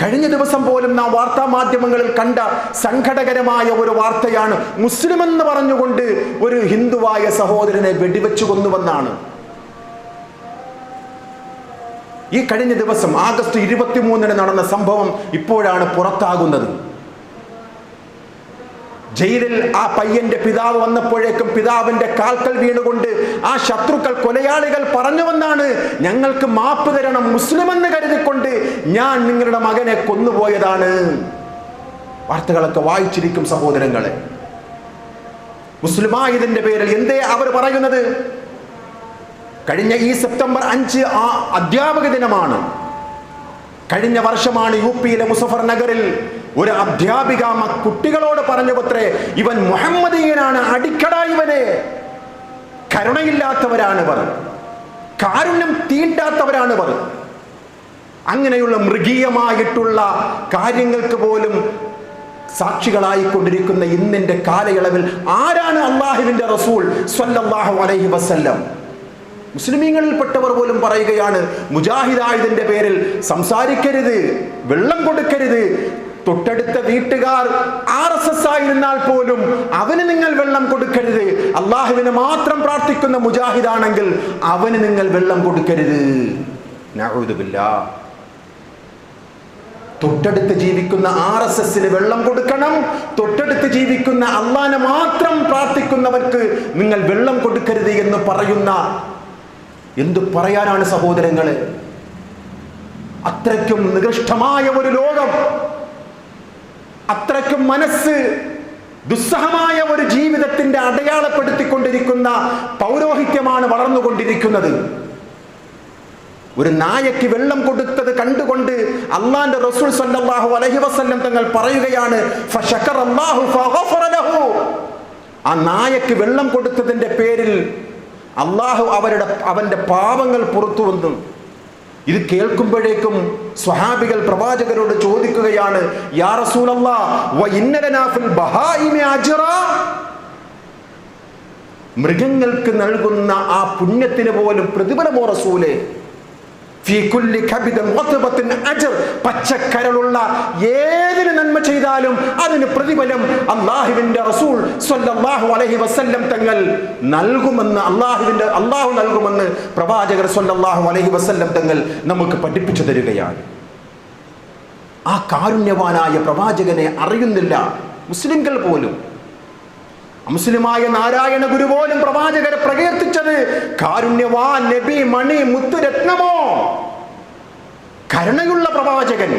കഴിഞ്ഞ ദിവസം പോലും നാം വാർത്താ മാധ്യമങ്ങളിൽ കണ്ട സങ്കടകരമായ ഒരു വാർത്തയാണ്, മുസ്ലിം എന്ന് പറഞ്ഞുകൊണ്ട് ഒരു ഹിന്ദുവായ സഹോദരനെ വെടിവെച്ചു കൊന്നുവെന്നാണ്. ഈ കഴിഞ്ഞ ദിവസം ആഗസ്റ്റ് 23 നടന്ന സംഭവം ഇപ്പോഴാണ് പുറത്താകുന്നത്. ജയിലിൽ ആ പയ്യന്റെ പിതാവ് വന്നപ്പോഴേക്കും പിതാവിന്റെ കാൽക്കൽ വീണുകൊണ്ട് ആ ശത്രുക്കൾ, കൊലയാളികൾ പറഞ്ഞുവെന്നാണ്, ഞങ്ങൾക്ക് മാപ്പ് തരണം, മുസ്ലിം എന്ന് കരുതിക്കൊണ്ട് ഞാൻ നിങ്ങളുടെ മകനെ കൊന്നുപോയതാണ്. വാർത്തകളൊക്കെ വായിച്ചിരിക്കും സഹോദരങ്ങളെ. മുസ്ലിമായതിന്റെ പേരിൽ എന്തേ അവർ പറയുന്നത്? കഴിഞ്ഞ ഈ സെപ്റ്റംബർ 5 ആ അധ്യാപക ദിനമാണ്. കഴിഞ്ഞ വർഷമാണ് യുപിയിലെ മുസഫർ നഗറിൽ ഒരു അധ്യാപിക കുട്ടികളോട് പറഞ്ഞുവത്രേ, ഇവൻ മുഹമ്മദീയനാണ്, അടിക്കട ഇവനെ, കരുണയില്ലാത്തവരാണിവർ, കാരുണ്യം തീണ്ടാത്തവരാണിവർ. അങ്ങനെയുള്ള മൃഗീയമായിട്ടുള്ള കാര്യങ്ങൾക്ക് പോലും സാക്ഷികളായിക്കൊണ്ടിരിക്കുന്ന ഇന്നിന്റെ കാലയളവിൽ ആരാണ് അള്ളാഹുവിന്റെ റസൂൽ സ്വല്ലല്ലാഹു അലൈഹി വസല്ലം? മുസ്ലിമീങ്ങളിൽപ്പെട്ടവർ പോലും പറയുകയാണ്, മുജാഹിദായതിന്റെ പേരിൽ സംസാരിക്കരുത്, വെള്ളം കൊടുക്കരുത്. തൊട്ടടുത്ത വീട്ടുകാർ RSS ആയിരുന്നാൽ പോലും അവന് നിങ്ങൾ വെള്ളം കൊടുക്കരുത്. അള്ളാഹുവിനെ മാത്രം പ്രാർത്ഥിക്കുന്ന മുജാഹിദാണെങ്കിൽ അവന് നിങ്ങൾ വെള്ളം കൊടുക്കരുത്. നഊദു ബില്ലാഹ്. തൊട്ടടുത്ത് ജീവിക്കുന്ന RSSന് വെള്ളം കൊടുക്കണം, തൊട്ടടുത്ത് ജീവിക്കുന്ന അള്ളാഹനെ മാത്രം പ്രാർത്ഥിക്കുന്നവർക്ക് നിങ്ങൾ വെള്ളം കൊടുക്കരുത് എന്ന് പറയുന്ന, എന്തു പറയാനാണ് സഹോദരങ്ങളെ? അത്രയ്ക്കും നികൃഷ്ടമായ ഒരു ലോകം, അത്രയ്ക്കും മനസ്സ് ദുസ്സഹമായ ഒരു ജീവിതത്തിന്റെ അടയാളപ്പെടുത്തിക്കൊണ്ടിരിക്കുന്ന പൗരോഹിത്യമാണ് വളർന്നുകൊണ്ടിരിക്കുന്നത്. ഒരു നായക്ക് വെള്ളം കൊടുത്തത് കണ്ടുകൊണ്ട് അള്ളാന്റെ റസൂൽ സല്ലല്ലാഹു അലൈഹി വസല്ലം തങ്ങൾ പറയുകയാണ്, ഫശക്കറല്ലാഹു ഫഗഫറ ലഹു. ആ നായക്ക് വെള്ളം കൊടുത്തതിന്റെ പേരിൽ അള്ളാഹു അവന്റെ പാപങ്ങൾ പുറത്തു വന്നു. ഇത് കേൾക്കുമ്പോഴേക്കും സ്വഹാബികൾ പ്രവാചകരോട് ചോദിക്കുകയാണ്, യാ റസൂലല്ലാഹ് വ ഇന്ന ലനാ ഫിൽ ബഹായിമി അജ്റാ. മൃഗങ്ങൾക്ക് നൽകുന്ന ആ പുണ്യത്തിന് പോലും പ്രതിഫലമോ റസൂലേ? ഫീ കുല്ലി കബിദൻ വത്ബത്തിൻ അജ്ർ. പച്ചക്കരളുള്ള ഏതൊരു നന്മ ചെയ്താലും അതിന് പ്രതിഫലം അല്ലാഹുവിന്റെ റസൂൽ സ്വല്ലല്ലാഹു അലൈഹി വസല്ലം തങ്ങൾ നൽകുമെന്ന് അല്ലാഹു നൽകുമെന്ന് പ്രവാചകർ സ്വല്ലല്ലാഹു അലൈഹി വസല്ലം തങ്ങൾ നമുക്ക് പഠിപ്പിച്ചു തരികയാണ്. ആ കാരുണ്യവാനായ പ്രവാചകനെ അറിയുന്നില്ല മുസ്ലിംകൾ പോലും. മുസ്ലിമായ നാരായണ ഗുരു പോലും പ്രവാചകരെ പ്രകീർത്തിച്ചത് കാരുണ്യവാൻ, നബി, മണി, മുത്തുരത്നമോ, കരുണയുള്ള പ്രവാചകൻ.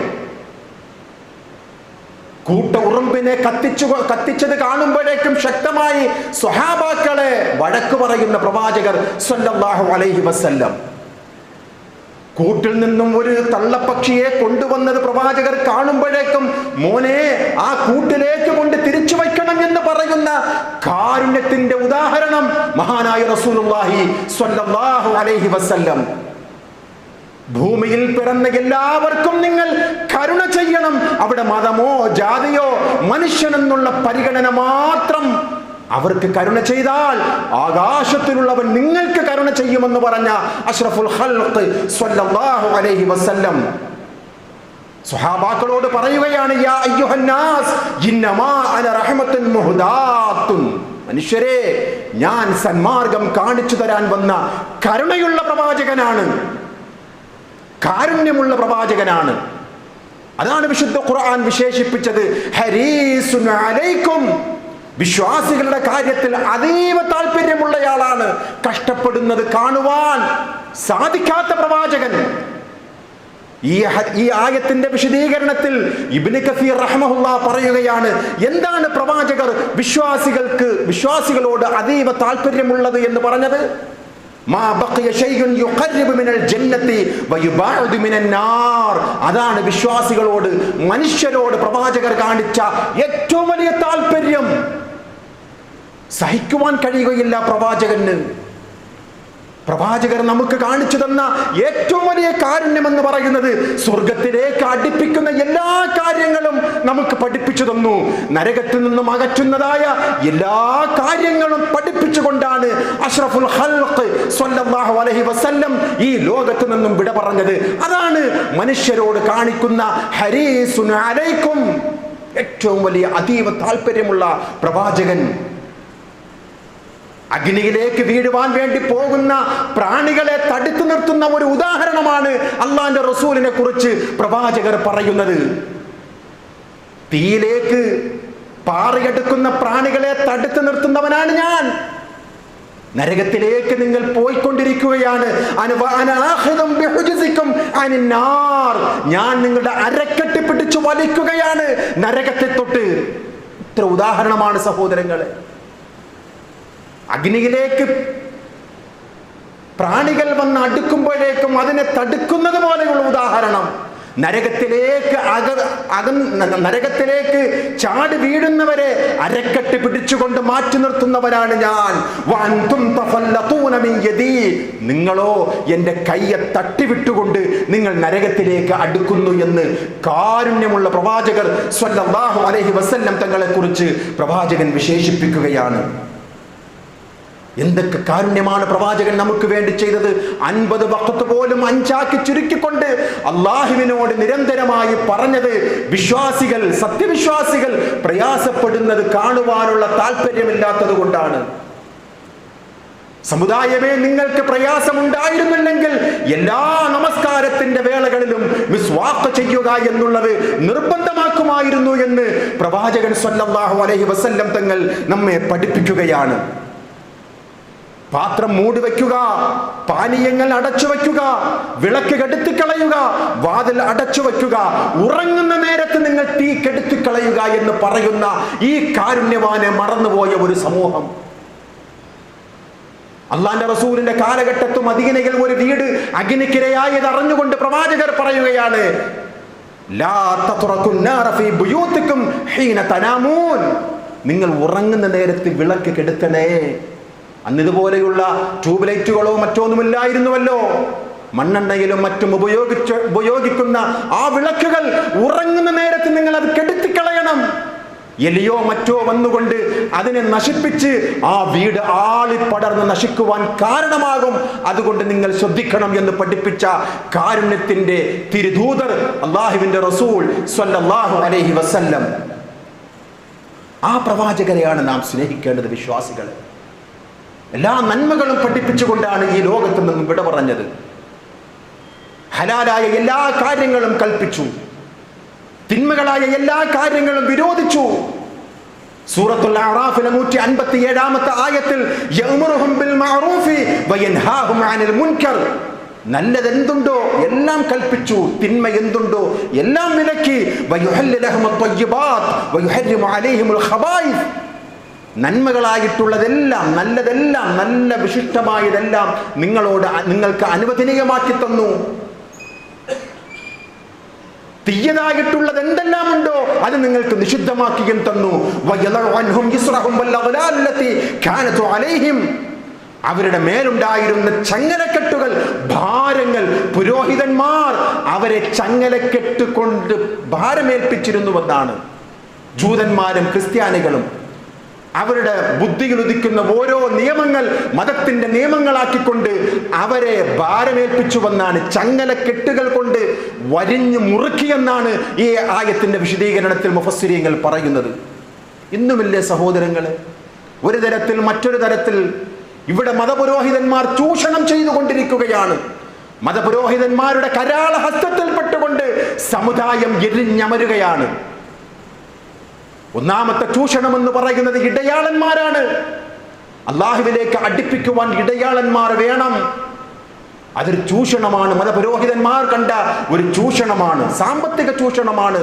കൂട്ട ഉറുമ്പിനെ കത്തിച്ചത് കാണുമ്പോഴേക്കും ശക്തമായി സ്വഹാബാക്കളെ വഴക്കു പറയുന്ന പ്രവാചകർ സ്വല്ലല്ലാഹു അലൈഹി വസല്ലം. കൂട്ടിൽ നിന്നും ഒരു തള്ളപ്പക്ഷിയെ കൊണ്ടുവന്നത് പ്രവാചകർ കാണുമ്പോഴേക്കും മോനെ ആ കൂട്ടിലേക്ക് കൊണ്ട് തിരിച്ചു വയ്ക്കണം എന്ന് പറയുന്ന കാരുണ്യത്തിന്റെ ഉദാഹരണം മഹാനായ റസൂലുള്ളാഹി സ്വല്ലല്ലാഹു അലൈഹി വസല്ലം. ഭൂമിയിൽ പിറന്ന എല്ലാവർക്കും നിങ്ങൾ കരുണ ചെയ്യണം. അവിടെ മതമോ ജാതിയോ മനുഷ്യനെന്നുള്ള പരിഗണന മാത്രം. അവർക്ക് കരുണ ചെയ്താൽ ആകാശത്തിലുള്ളവൻ നിങ്ങൾക്ക് കരുണ ചെയ്യുമെന്ന് പറഞ്ഞ അഷ്റഫുൽ ഖൽഖ് സ്വല്ലല്ലാഹു അലൈഹി വസല്ലം സ്വഹാബാക്കളോട് പറയുകയാണ്, യാ അയ്യുഹന്നാസ് ഇന്നമാ അന റഹ്മത്തുൻ മുഹ്ദാത്തുൻ. മനുഷ്യരെ, ഞാൻ സന്മാർഗം കാണിച്ചു തരാൻ വന്ന കരുണയുള്ള പ്രവാചകനാണ്, കാരുണ്യമുള്ള പ്രവാചകനാണ്. അതാണ് വിശുദ്ധ ഖുർആൻ വിശേഷിപ്പിച്ചത് ഹരീസുൻ അലൈക്കും. വിശ്വാസികളുടെ കാര്യത്തിൽ അതീവ താല്പര്യമുള്ളയാളാണ്. കഷ്ടപ്പെടുന്നത് കാണുവാൻ സാധിക്കാത്ത പ്രവാചകൻ. ഈ ആയത്തിന്റെ വിശദീകരണത്തിൽ ഇബ്നു കസീർ റഹ്മഹുല്ലാഹ് പറയുകയാണ്, എന്താണ് പ്രവാചകർ വിശ്വാസികളോട് അതീവ താല്പര്യമുള്ളത് എന്ന് പറഞ്ഞത്? മാ ബഖിയ ശൈഉൻ യുഖർരിബു മിനൽ ജന്നതി വയുബഅദു മിനൻ നാർ. അതാണ് വിശ്വാസികളോട്, മനുഷ്യരോട് പ്രവാചകർ കാണിച്ച ഏറ്റവും വലിയ താല്പര്യം. സഹിക്കുവാൻ കഴിയുകയില്ല പ്രവാചകന്. പ്രവാചകർ നമുക്ക് കാണിച്ചു തന്ന ഏറ്റവും വലിയ കാരുണ്യം എന്ന് പറയുന്നത് സ്വർഗത്തിലേക്ക് അടുപ്പിക്കുന്ന എല്ലാ കാര്യങ്ങളും നമുക്ക് പഠിപ്പിച്ചു തന്നു. നരകത്തിൽ നിന്നും അകറ്റുന്നതായ എല്ലാ കാര്യങ്ങളും പഠിപ്പിച്ചുകൊണ്ടാണ് അഷ്റഫുൽ ഖൽഖ് സ്വല്ലല്ലാഹു അലൈഹി വസല്ലം ഈ ലോകത്ത് നിന്നും വിട പറഞ്ഞത്. അതാണ് മനുഷ്യരോട് കാണിക്കുന്ന ഹരീസുൻ അലൈക്കും, ഏറ്റവും വലിയ അതീവ താല്പര്യമുള്ള പ്രവാചകൻ. അഗ്നിയിലേക്ക് വീഴുവാൻ വേണ്ടി പോകുന്ന പ്രാണികളെ തടുത്തു നിർത്തുന്ന ഒരു ഉദാഹരണമാണ് അള്ളാന്റെ റസൂലിനെ കുറിച്ച് പ്രവാചകർ പറയുന്നത്. തീയിലേക്ക് പാറിയെടുക്കുന്ന പ്രാണികളെ തടുത്തു നിർത്തുന്നവനാണ് ഞാൻ. നരകത്തിലേക്ക് നിങ്ങൾ പോയിക്കൊണ്ടിരിക്കുകയാണ്. ഞാൻ നിങ്ങളുടെ അരക്കെട്ടി പിടിച്ചു വലിക്കുകയാണ് നരകത്തെ തൊട്ട്. ഇത്ര ഉദാഹരണമാണ് സഹോദരങ്ങളെ. അഗ്നിയിലേക്ക് പ്രാണികൾ വന്ന് അടുക്കുമ്പോഴേക്കും അതിനെ തടുക്കുന്നത് പോലെയുള്ള ഉദാഹരണം. നരകത്തിലേക്ക് ചാടി വീഴുന്നവരെ അരക്കെട്ട് പിടിച്ചുകൊണ്ട് മാറ്റി നിർത്തുന്നവരാണ് ഞാൻ. നിങ്ങളോ എന്റെ കയ്യെ തട്ടിവിട്ടുകൊണ്ട് നിങ്ങൾ നരകത്തിലേക്ക് അടുക്കുന്നു എന്ന് കാരുണ്യമുള്ള പ്രവാചകർ സ്വല്ലല്ലാഹു അലൈഹി വസല്ലം തങ്ങളെ കുറിച്ച് പ്രവാചകൻ വിശേഷിപ്പിക്കുകയാണ്. എന്തൊക്കെ കാരുണ്യമാണ് പ്രവാചകൻ നമുക്ക് വേണ്ടി ചെയ്തത്. 50 വഖ്ത് പോലും 5 ആക്കി ചുരുക്കിക്കൊണ്ട് അള്ളാഹുവിനോട് നിരന്തരമായി പറഞ്ഞത് സത്യവിശ്വാസികൾ പ്രയാസപ്പെടുന്നത് കാണുവാനുള്ള താല്പര്യമില്ലാത്തത് കൊണ്ടാണ്. സമുദായമേ, നിങ്ങൾക്ക് പ്രയാസമുണ്ടായിരുന്നില്ലെങ്കിൽ എല്ലാ നമസ്കാരത്തിന്റെ വേളകളിലും മിസ്വാഖ് ചെയ്യുക എന്നുള്ളത് നിർബന്ധമാക്കുമായിരുന്നു എന്ന് പ്രവാചകൻ സ്വല്ലല്ലാഹു അലൈഹി വസല്ലം തങ്ങൾ നമ്മെ പഠിപ്പിക്കുകയാണ്. പാത്രം മൂടി വയ്ക്കുക, പാനീയങ്ങൾ അടച്ചു വയ്ക്കുക, വിളക്ക് കെടുത്തിക്കളയുക, വാതിൽ അടച്ചു വയ്ക്കുക, ഉറങ്ങുന്ന നേരത്ത് നിങ്ങൾ തീ കെടുത്തിക്കളയുക എന്ന് പറയുന്ന ഈ കാരുണ്യവാനെ മറന്നുപോയ ഒരു സമൂഹം. അള്ളാന്റെ റസൂലിന്റെ കാലഘട്ടത്തും മദീനയിൽ ഒരു വീട് അഗ്നിക്കിരയായത് അറിഞ്ഞുകൊണ്ട് പ്രവാചകർ പറയുകയാണ്, ലാ തത്റഖു നാറ ഫീ ബുയൂതികും ഹീന തനാമൂൻ. നിങ്ങൾ ഉറങ്ങുന്ന നേരത്ത് വിളക്ക് കെടുത്തണേ. അന്ന് ഇതുപോലെയുള്ള ട്യൂബ് ലൈറ്റുകളോ മറ്റൊന്നുമില്ലായിരുന്നുവല്ലോ. മണ്ണെണ്ണയിലും മറ്റും ഉപയോഗിക്കുന്ന ആ വിളക്കുകൾ ഉറങ്ങുന്ന നേരത്ത് നിങ്ങൾ അത് കെടുത്തിക്കളയണം. എലിയോ മറ്റോ വന്നുകൊണ്ട് അതിനെ നശിപ്പിച്ച് ആ വീട് ആളിപ്പടർന്ന് നശിക്കുവാൻ കാരണമാകും. അതുകൊണ്ട് നിങ്ങൾ ശ്രദ്ധിക്കണം എന്ന് പഠിപ്പിച്ച കാരുണ്യത്തിന്റെ തിരുദൂതർ അല്ലാഹുവിന്റെ റസൂൽ സ്വല്ലല്ലാഹു അലൈഹി വസല്ലം. ആ പ്രവാചകരെയാണ് നാം സ്നേഹിക്കേണ്ടത്. വിശ്വാസികൾ എല്ലാ നന്മകളും പഠിപ്പിച്ചുകൊണ്ടാണ് ഈ ലോകത്ത് നിന്നും വിട പറഞ്ഞത്. ഹലാലായ എല്ലാ കാര്യങ്ങളും കൽപ്പിച്ചു, തിന്മകളായ എല്ലാ കാര്യങ്ങളും വിരോധിച്ചു. സൂറത്തുൽ അറാഫിലെ 157-ാമത്തെ ആയത്തിൽ യഅ്മുറുഹും ബിൽ മഅറൂഫി വയൻഹാഹും അനിൽ മുൻകർ. നല്ലതെന്തുണ്ടോ എല്ലാം കൽപ്പിച്ചു, തിന്മ എന്തുണ്ടോ എല്ലാം വിലക്കി. വയുഹല്ലു ലഹുമുത് ത്വയ്യിബാത്ത് വയുഹർരിമു അലൈഹിമുൽ ഖബായിസ്. നന്മകളായിട്ടുള്ളതെല്ലാം, നല്ലതെല്ലാം, നല്ല വിശിഷ്ടമായതെല്ലാം നിങ്ങൾക്ക് അനുവദനീയമാക്കി തന്നു. തീയതായിട്ടുള്ളത് എന്തെല്ലാം ഉണ്ടോ അത് നിങ്ങൾക്ക് നിഷിദ്ധമാക്കിയും തന്നു. അവരുടെ മേലുണ്ടായിരുന്ന ചങ്ങലക്കെട്ടുകൾ, ഭാരങ്ങൾ, പുരോഹിതന്മാർ അവരെ ചങ്ങലക്കെട്ട് കൊണ്ട് ഭാരമേൽപ്പിച്ചിരുന്നുവെന്നാണ്. ജൂതന്മാരും ക്രിസ്ത്യാനികളും അവരുടെ ബുദ്ധിയിൽ ഉദിക്കുന്ന ഓരോ നിയമങ്ങൾ മതത്തിന്റെ നിയമങ്ങളാക്കിക്കൊണ്ട് അവരെ ഭാരമേൽപ്പിച്ചുവെന്നാണ്, ചങ്ങലക്കെട്ടുകൾ കൊണ്ട് വരിഞ്ഞു മുറുക്കിയെന്നാണ് ഈ ആയത്തിന്റെ വിശദീകരണത്തിൽ മുഫസ്സിരീങ്ങൾ പറയുന്നത്. ഇന്നുമില്ലേ സഹോദരങ്ങളെ, ഒരു തരത്തിൽ മറ്റൊരു തരത്തിൽ ഇവിടെ മതപുരോഹിതന്മാർ ചൂഷണം ചെയ്തുകൊണ്ടിരിക്കുകയാണ്. മതപുരോഹിതന്മാരുടെ കരാള ഹസ്തത്തിൽപ്പെട്ടുകൊണ്ട് സമുദായം എരിഞ്ഞമരുകയാണ്. ഒന്നാമത്തെ ചൂഷണം എന്ന് പറയുന്നത് ഇടയാളന്മാരാണ്. അള്ളാഹുവിലേക്ക് അടുപ്പിക്കുവാൻ ഇടയാളന്മാർ വേണം. അതൊരു ചൂഷണമാണ്. മതപുരോഹിതന്മാർ കണ്ട ഒരു ചൂഷണമാണ്, സാമ്പത്തിക ചൂഷണമാണ്.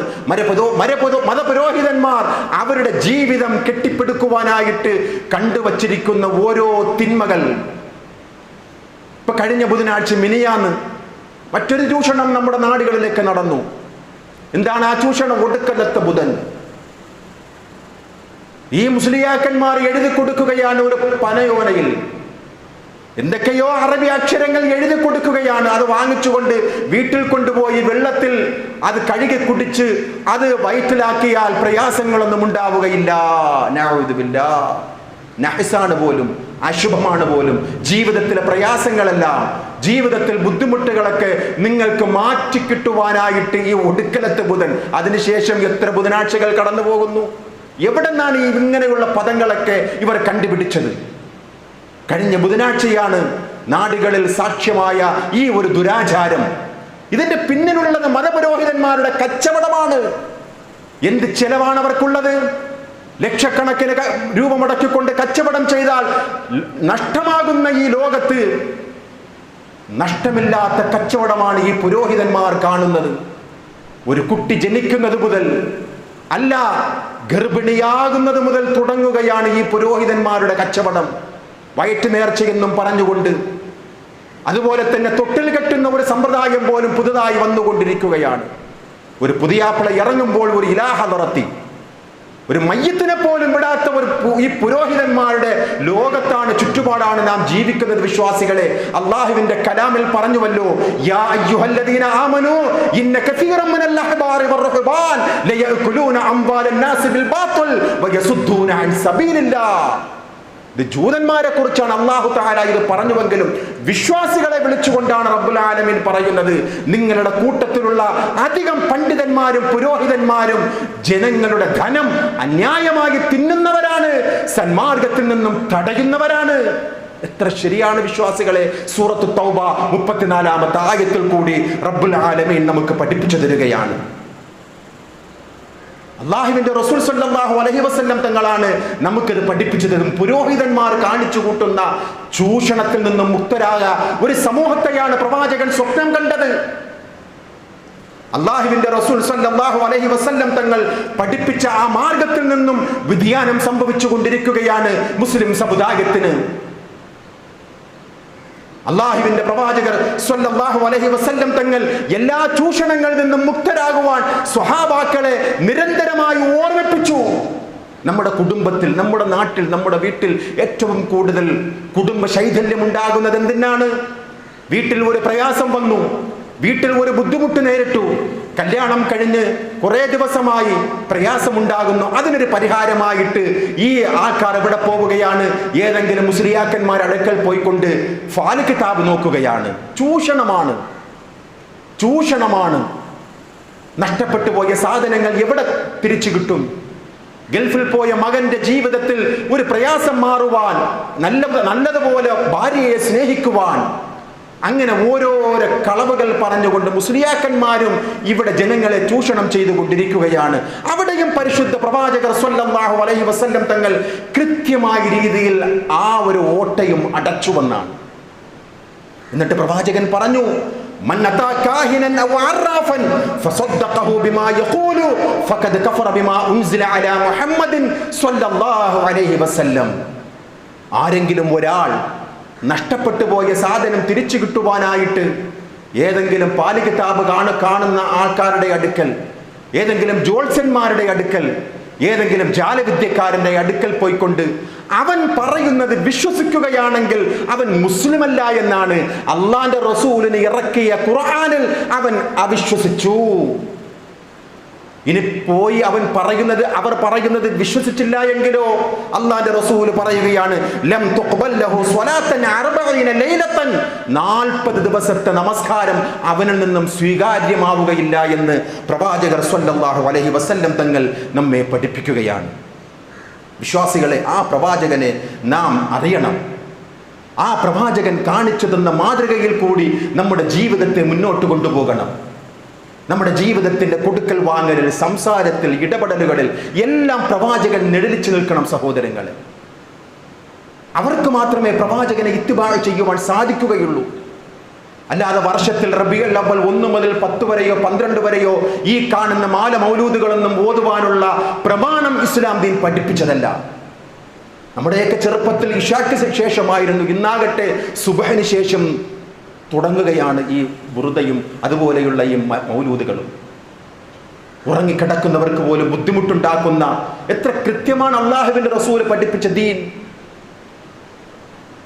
മതപുരോഹിതന്മാർ അവരുടെ ജീവിതം കെട്ടിപ്പടുക്കുവാനായിട്ട് കണ്ടുവച്ചിരിക്കുന്ന ഓരോ തിന്മകൾ. ഇപ്പൊ കഴിഞ്ഞ ബുധനാഴ്ച മിനിയാന്ന് മറ്റൊരു ചൂഷണം നമ്മുടെ നാടുകളിലേക്ക് നടന്നു. എന്താണ് ആ ചൂഷണം? ഒടുക്കലത്തെ ബുധൻ. ഈ മുസ്ലിയാക്കന്മാർ എഴുതി കൊടുക്കുകയാണ് ഒരു പനയോനയിൽ എന്തൊക്കെയോ അറബി അക്ഷരങ്ങൾ എഴുതി കൊടുക്കുകയാണ്. അത് വാങ്ങിച്ചുകൊണ്ട് വീട്ടിൽ കൊണ്ടുപോയി വെള്ളത്തിൽ അത് കഴുകി കുടിച്ച് അത് വയറ്റിലാക്കിയാൽ പ്രയാസങ്ങളൊന്നും ഉണ്ടാവുകയില്ല. നഊദുബില്ലാ. നഹ്സാണ് പോലും, അശുഭമാണ് പോലും. ജീവിതത്തിലെ പ്രയാസങ്ങളെല്ലാം, ജീവിതത്തിൽ ബുദ്ധിമുട്ടുകളൊക്കെ നിങ്ങൾക്ക് മാറ്റിക്കിട്ടുവാനായിട്ട് ഈ ഒടുക്കലത്തെ ബുധൻ. അതിനുശേഷം എത്ര ബുധനാഴ്ചകൾ കടന്നു പോകുന്നു. എവിടെ നിന്നാണ് ഈ ഇങ്ങനെയുള്ള പദങ്ങളൊക്കെ ഇവർ കണ്ടുപിടിച്ചത്? കഴിഞ്ഞ ബുധനാഴ്ചയാണ് നാടുകളിൽ സാക്ഷ്യമായ ഈ ഒരു ദുരാചാരം. ഇതിന്റെ പിന്നിലുള്ളത് മതപുരോഹിതന്മാരുടെ കച്ചവടമാണ്. എന്ത് ചെലവാണ് അവർക്കുള്ളത്? ലക്ഷക്കണക്കിന് രൂപ മുടക്കിക്കൊണ്ട് കച്ചവടം ചെയ്താൽ നഷ്ടമാകുന്ന ഈ ലോകത്ത് നഷ്ടമില്ലാത്ത കച്ചവടമാണ് ഈ പുരോഹിതന്മാർ കാണുന്നത്. ഒരു കുട്ടി ജനിക്കുന്നത് മുതൽ, അല്ല ഗർഭിണിയാകുന്നത് മുതൽ തുടങ്ങുകയാണ് ഈ പുരോഹിതന്മാരുടെ കച്ചവടം. വയറ്റ് നേർച്ചയെന്നും പറഞ്ഞുകൊണ്ട്, അതുപോലെ തന്നെ തൊട്ടിൽ കെട്ടുന്ന ഒരു സമ്പ്രദായം പോലും പുതുതായി വന്നുകൊണ്ടിരിക്കുകയാണ്. ഒരു പുതിയാപ്പിള ഇറങ്ങുമ്പോൾ ഒരു ഇലാഹ നടത്തി, ഒരു മയ്യത്തിനെ പോലും വിടാത്ത ഈ പുരോഹിതന്മാരുടെ ലോകത്താണ്, ചുറ്റുപാടാണ് നാം ജീവിക്കുന്നത്. വിശ്വാസികളെ, അള്ളാഹുവിന്റെ കലാമിൽ പറഞ്ഞുവല്ലോ, യാ അയ്യുഹല്ലദീന ആമനൂ ഇന്ന കസീറൻ മിനൽ അഹ്ബാരി വറുഹ്ബാൻ ലയഅകുലൂന അംവാലൻ നാസ് ബിൽ ബാത്തിൽ വയസുദ്ദൂന അൻ സബീലില്ലാഹ്. ഇത് ജൂതന്മാരെ കുറിച്ചാണ് അല്ലാഹു തആല ഇത് പറഞ്ഞുവെങ്കിലും വിശ്വാസികളെ വിളിച്ചുകൊണ്ടാണ് റബ്ബുൽ ആലമീൻ പറയുന്നത്. നിങ്ങളുടെ കൂട്ടത്തിലുള്ള അധികം പണ്ഡിതന്മാരും പുരോഹിതന്മാരും ജനങ്ങളുടെ ധനം അന്യായമായി തിന്നുന്നവരാണ്, സന്മാർഗത്തിൽ നിന്നും തടയുന്നവരാണ്. എത്ര ശരിയാണ് വിശ്വാസികളെ. സൂറത്ത് തൗബ 34-ാമത്തെ ആയത്തിൽ കൂടി റബ്ബുൽ ആലമീൻ നമുക്ക് പഠിപ്പിച്ചു തരികയാണ്. അല്ലാഹുവിന്റെ റസൂൽ സല്ലല്ലാഹു അലൈഹി വസല്ലം തങ്ങളാണ് നമുക്കിത് പഠിപ്പിച്ചു തരും. പുരോഹിതന്മാർ കാണിച്ചു കൂട്ടുന്ന ചൂഷണത്തിൽ നിന്നും മുക്തരായ ഒരു സമൂഹത്തെയാണ് പ്രവാചകൻ സ്വപ്നം കണ്ടത്. അല്ലാഹുവിന്റെ റസൂൽ സല്ലല്ലാഹു അലൈഹി വസല്ലം തങ്ങൾ പഠിപ്പിച്ച ആ മാർഗത്തിൽ നിന്നും വ്യതിയാനം സംഭവിച്ചു കൊണ്ടിരിക്കുകയാണ് മുസ്ലിം സമുദായത്തിന്. അള്ളാഹുവിന്റെ പ്രവാചകർ സ്വല്ലല്ലാഹു അലൈഹി വസല്ലം തങ്ങൾ എല്ലാ ചൂഷണങ്ങളിൽ നിന്നും മുക്തരാകുവാൻ സ്വഹാബാക്കളെ നിരന്തരമായി ഓർമ്മിപ്പിച്ചു. നമ്മുടെ കുടുംബത്തിൽ, നമ്മുടെ നാട്ടിൽ, നമ്മുടെ വീട്ടിൽ ഏറ്റവും കൂടുതൽ കുടുംബ ശൈഥല്യം ഉണ്ടാകുന്നത് എന്തിനാണ്? വീട്ടിൽ ഒരു പ്രയാസം വന്നു, വീട്ടിൽ ഒരു ബുദ്ധിമുട്ട് നേരിട്ടു, കല്യാണം കഴിഞ്ഞ് കുറേ ദിവസമായി പ്രയാസമുണ്ടാകുന്നു. അതിനൊരു പരിഹാരമായിട്ട് ഈ ആൾക്കാർ എവിടെ പോവുകയാണ്? ഏതെങ്കിലും മുസ്ലിയാക്കന്മാർ അടുക്കൽ പോയിക്കൊണ്ട് ഫാല് കിതാബ് നോക്കുകയാണ്. ചൂഷണമാണ്. നഷ്ടപ്പെട്ടു പോയ സാധനങ്ങൾ എവിടെ തിരിച്ചു കിട്ടും? ഗൾഫിൽ പോയ മകന്റെ ജീവിതത്തിൽ ഒരു പ്രയാസം മാറുവാൻ, നല്ലതുപോലെ ഭാര്യയെ സ്നേഹിക്കുവാൻ, അങ്ങനെ ഓരോരോ കളവുകൾ പറഞ്ഞുകൊണ്ട് മുസ്ലിയാക്കന്മാരും ഇവിടെ ജനങ്ങളെ ചൂഷണം ചെയ്തുകൊണ്ടിരിക്കുകയാണ്. അവിടെയും പരിശുദ്ധ പ്രവാചകർ സ്വല്ലല്ലാഹു അലൈഹി വസല്ലം തങ്ങൾ കൃത്യമായ രീതിയിൽ ആ ഒരു ഓട്ടയും അടച്ചുവെന്നാണ്. എന്നിട്ട് പ്രവാചകൻ പറഞ്ഞു, മൻ അതാ കാഹിനൻ ഔ അറാഫൻ ഫസദ്ദഖഹു ബിമാ യഖൂലു ഫഖദ് കഫറ ബിമാ ഉൻസില അലാ മുഹമ്മദിൻ സ്വല്ലല്ലാഹു അലൈഹി വസല്ലം. ആരെങ്കിലും ഒരാൾ നഷ്ടപ്പെട്ടു പോയ സാധനം തിരിച്ചു കിട്ടുവാനായിട്ട് ഏതെങ്കിലും പാല് കിതാബ് കാണുന്ന ആൾക്കാരുടെ അടുക്കൽ, ഏതെങ്കിലും ജ്യോത്സ്യന്മാരുടെ അടുക്കൽ, ഏതെങ്കിലും ജാലവിദ്യക്കാരന്റെ അടുക്കൽ പോയിക്കൊണ്ട് അവൻ പറയുന്നത് വിശ്വസിക്കുകയാണെങ്കിൽ അവൻ മുസ്ലിമല്ല എന്നാണ് അള്ളാന്റെ റസൂലിന് ഇറക്കിയ ഖുർആനിൽ അവൻ അവിശ്വസിച്ചു. ഇനി പോയി അവർ പറയുന്നത് വിശ്വസിച്ചില്ല എങ്കിലോ അള്ളാന്റെ റസൂൽ പറയുകയാണ്, ലം തുഖ്ബൽ ലഹു സ്വലാത്തൻ 40 ലൈലത്തൻ, 40 ദിവസത്തെ നമസ്കാരം അവനിൽ നിന്നും സ്വീകാര്യമാവുകയില്ല എന്ന് പ്രവാചകർ സ്വല്ലല്ലാഹു അലൈഹി വസല്ലം തങ്ങൾ നമ്മെ പഠിപ്പിക്കുകയാണ്. വിശ്വാസികളെ, ആ പ്രവാചകനെ നാം അറിയണം. ആ പ്രവാചകൻ കാണിച്ചു തന്ന മാതൃകയിൽ കൂടി നമ്മുടെ ജീവിതത്തെ മുന്നോട്ട് കൊണ്ടുപോകണം. നമ്മുടെ ജീവിതത്തിന്റെ കൊടുക്കൽ വാങ്ങലിൽ, സംസാരത്തിൽ, ഇടപെടലുകളിൽ എല്ലാം പ്രവാചകൻ നിഴലിച്ചു നിൽക്കണം സഹോദരങ്ങളെ. അവർക്ക് മാത്രമേ പ്രവാചകനെ ഇത്തിബാ ചെയ്യുവാൻ സാധിക്കുകയുള്ളൂ. അല്ലാതെ വർഷത്തിൽ റബീഉൽ അവ്വൽ 1 മുതൽ 10 വരെയോ 12 വരെയോ ഈ കാണുന്ന മാല മൗലൂദുകളൊന്നും ഓതുവാനുള്ള പ്രമാണം ഇസ്ലാം ദീൻ പഠിപ്പിച്ചതല്ല. നമ്മുടെയൊക്കെ ചെറുപ്പത്തിൽ ഇശാക്ക് ശേഷമായിരുന്നു, ഇന്നാകട്ടെ സുബഹിന് ശേഷം തുടങ്ങുകയാണ് ഈ ബുറുദയും അതുപോലെയുള്ള ഈ മൗലൂദുകളും. ഉറങ്ങിക്കിടക്കുന്നവർക്ക് പോലും ബുദ്ധിമുട്ടുണ്ടാക്കുന്ന എത്ര കൃത്യമാണ് അള്ളാഹുവിന്റെ റസൂൽ പഠിപ്പിച്ച ദീൻ.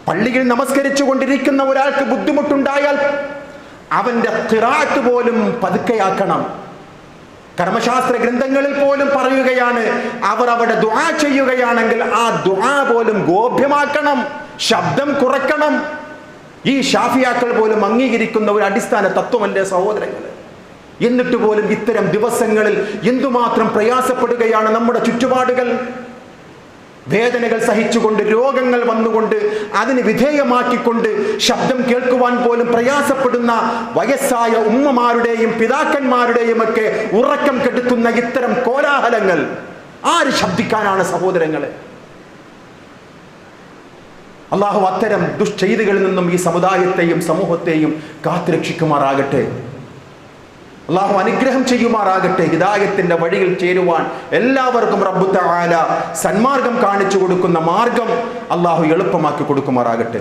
പള്ളിയിൽ നമസ്കരിച്ചു കൊണ്ടിരിക്കുന്ന ഒരാൾക്ക് ബുദ്ധിമുട്ടുണ്ടായാൽ അവന്റെ ഖിറാഅത്ത് പോലും പതുക്കെയാക്കണം. കർമ്മശാസ്ത്ര ഗ്രന്ഥങ്ങളിൽ പോലും പറയുകയാണ്, അവർ അവിടെ ദുആ ചെയ്യുകയാണെങ്കിൽ ആ ദുആ പോലും ഗോപ്യമാക്കണം, ശബ്ദം കുറയ്ക്കണം. ഈ ഷാഫിയാക്കൾ പോലും അംഗീകരിക്കുന്ന ഒരു അടിസ്ഥാന തത്വമല്ലേ സഹോദരങ്ങളെ? എന്നിട്ട് പോലും ഇത്തരം ദിവസങ്ങളിൽ എന്തുമാത്രം പ്രയാസപ്പെടുകയാണ് നമ്മുടെ ചുറ്റുപാടുകൾ. വേദനകൾ സഹിച്ചുകൊണ്ട്, രോഗങ്ങൾ വന്നുകൊണ്ട്, അതിന് വിധേയമാക്കിക്കൊണ്ട് ശബ്ദം കേൾക്കുവാൻ പോലും പ്രയാസപ്പെടുന്ന വയസ്സായ ഉമ്മമാരുടെയും പിതാക്കന്മാരുടെയും ഒക്കെ ഉറക്കം കെടുത്തുന്ന ഇത്തരം കോലാഹലങ്ങൾ ആര് ശബ്ദിക്കാനാണ് സഹോദരങ്ങളെ? അള്ളാഹു അത്തരം ദുഷ്ചെയ്തികളിൽ നിന്നും ഈ സമുദായത്തെയും സമൂഹത്തെയും കാത്തുരക്ഷിക്കുമാറാകട്ടെ. അള്ളാഹു അനുഗ്രഹം ചെയ്യുമാറാകട്ടെ. ഹിദായത്തിന്റെ വഴിയിൽ ചേരുവാൻ എല്ലാവർക്കും റബ്ബു തആല സന്മാർഗം കാണിച്ചു കൊടുക്കുന്ന മാർഗം അള്ളാഹു എളുപ്പമാക്കി കൊടുക്കുമാറാകട്ടെ.